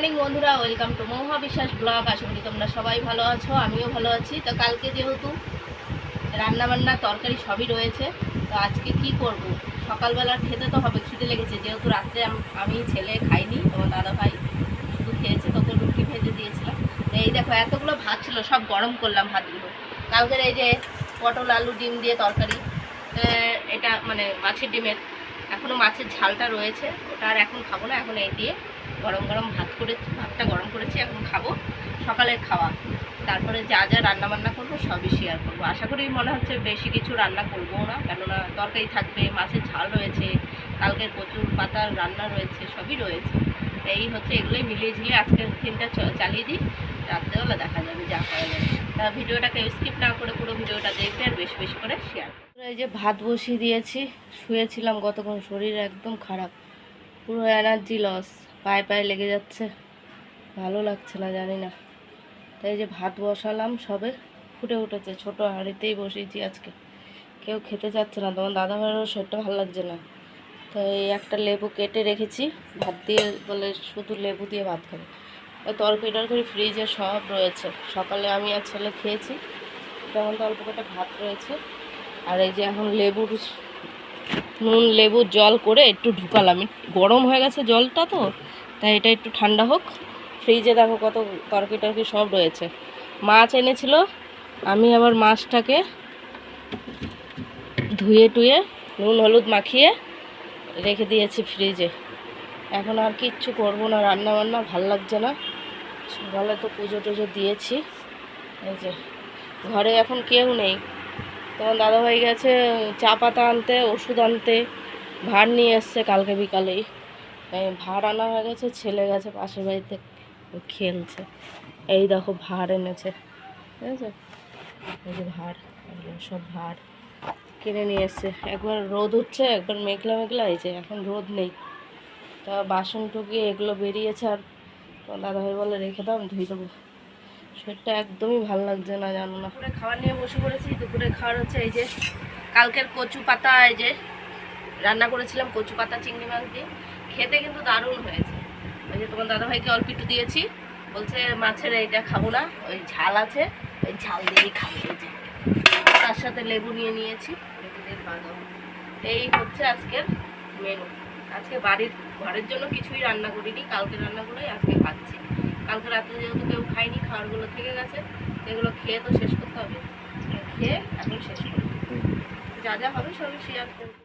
Morning বন্ধুরা, welcome to মহা বিশ্বাস ব্লগ। আশা করি তোমরা সবাই ভালো আছো, আমিও ভালো আছি। তো কালকে যেহেতু রান্নাবান্না তরকারি সবই রয়েছে, তো আজকে কি করব, সকালবেলা খেতে তো হবে, খিদে লেগেছে। যেহেতু রাত্রে আমি ছেলে খাইনি, তোমার দাদা ভাই শুধু খেয়েছে, তোকে রুটি ভেজে দিয়েছিলাম। তো এই দেখো এতগুলো ভাত ছিল, সব গরম করলাম ভাতগুলো। কালকের এই যে পটল আলু ডিম দিয়ে তরকারি, এটা মানে মাছের ডিমের, এখনও মাছের ঝালটা রয়েছে, ওটা আর এখন খাবো না। এখন এই দিয়ে গরম গরম ভাতটা গরম করেছি, এখন খাবো, সকালের খাওয়া। তারপরে যা যা রান্নাবান্না করবো সবই শেয়ার করবো। আশা করি মনে হচ্ছে বেশি কিছু রান্না করবো না, কেননা তরকারি থাকবে, মাছের ঝাল রয়েছে, কালকের কচুর পাতার রান্না রয়েছে, সবই রয়েছে। এই হচ্ছে, এগুলোই মিলিয়ে ঝিলিয়ে আজকের দিনটা চালিয়ে দিই, রাত্রেবেলা দেখা যাবে যা করা যাবে। তা ভিডিওটাকে স্কিপ না করে পুরো ভিডিওটা দেখবে আর বেশি বেশি করে শেয়ার। এই যে ভাত বসিয়ে দিয়েছি, শুয়েছিলাম গতক্ষণ, শরীর একদম খারাপ, পুরো এনার্জি লস, পায়ে পায়ে লেগে যাচ্ছে, ভালো লাগছে না, জানি না। তাই যে ভাত বসালাম, সবে ফুটে উঠেছে, ছোটো হাঁড়িতেই বসিয়েছি আজকে। কেউ খেতে চাচ্ছে না, তোমার দাদা ভাইয়েরও শরীরটা ভালো লাগছে না। তো এই একটা লেবু কেটে রেখেছি, ভাত দিয়ে বলে শুধু লেবু দিয়ে ভাত খাবে। ওই তরকারি ফ্রিজে সব রয়েছে, সকালে আমি আর ছেলে খেয়েছি, যেমন তো অল্প কটা ভাত রয়েছে। আর এই যে এখন লেবুর জল করে একটু ঢুকালাম, গরম হয়ে গেছে জলটা, তো তাই এটা একটু ঠান্ডা হোক। ফ্রিজে দেখো কত তরকারি সব রয়েছে। মাছ এনেছিল, আমি আবার মাছটাকে ধুয়ে টুয়ে নুন হলুদ মাখিয়ে রেখে দিয়েছি ফ্রিজে। এখন আর কিচ্ছু করবো না, রান্না বান্না ভাল লাগছে না। সকালে তো পুজো টুজো দিয়েছি। এই যে ঘরে এখন কেউ নেই, তখন দাদাভাই গেছে চা পাতা আনতে, ওষুধ আনতে, ভাড় নিয়ে এসছে কালকে বিকালেই। ভাড় আনা হয়ে গেছে, ছেলে গেছে পাশের বাড়িতে খেলছে। এই দেখো ভাড় এনেছে, ঠিক আছে, এই যে ভাড়, সব ভাড় কিনে নিয়ে এসছে। একবার রোদ উঠছে, একবার মেঘলা মেঘলা, এই যে এখন রোদ নেই। তা বাসন টুকিয়ে এগুলো বেরিয়েছে, আর দাদাভাই বলে রেখে দাও, আমি ধুয়ে দেবো। শরীরটা একদমই ভালো লাগছে না, জানো না। দুপুরে খাবার নিয়ে বসে পড়েছি। দুপুরে খাবার হচ্ছে এই যে কালকের কচু পাতা, এই যে রান্না করেছিলাম কচু পাতা চিংড়ি মাছ দিয়ে, খেতে কিন্তু দারুণ হয়েছে। ওই যে তোমার দাদাভাইকে অল্প একটু দিয়েছি, বলছে মাছের এইটা খাবো না, ওই ঝাল আছে, ওই ঝাল দিয়েই খাবো। এই যে তার সাথে লেবু নিয়ে নিয়েছি, লেবু দিয়ে বাদাম। এই হচ্ছে আজকের মেনু। আজকে ঘরের জন্য কিছুই রান্না করিনি, কালকে রান্নাগুলোই আজকে খাচ্ছি। কালকে রাত্রে যেহেতু কেউ খায়নি, খাবারগুলো থেকে গেছে, এগুলো খেয়ে তো শেষ করতে হবে, খেয়ে এখন শেষ করবো। যা যা হবে সবই শেয়ার করবো।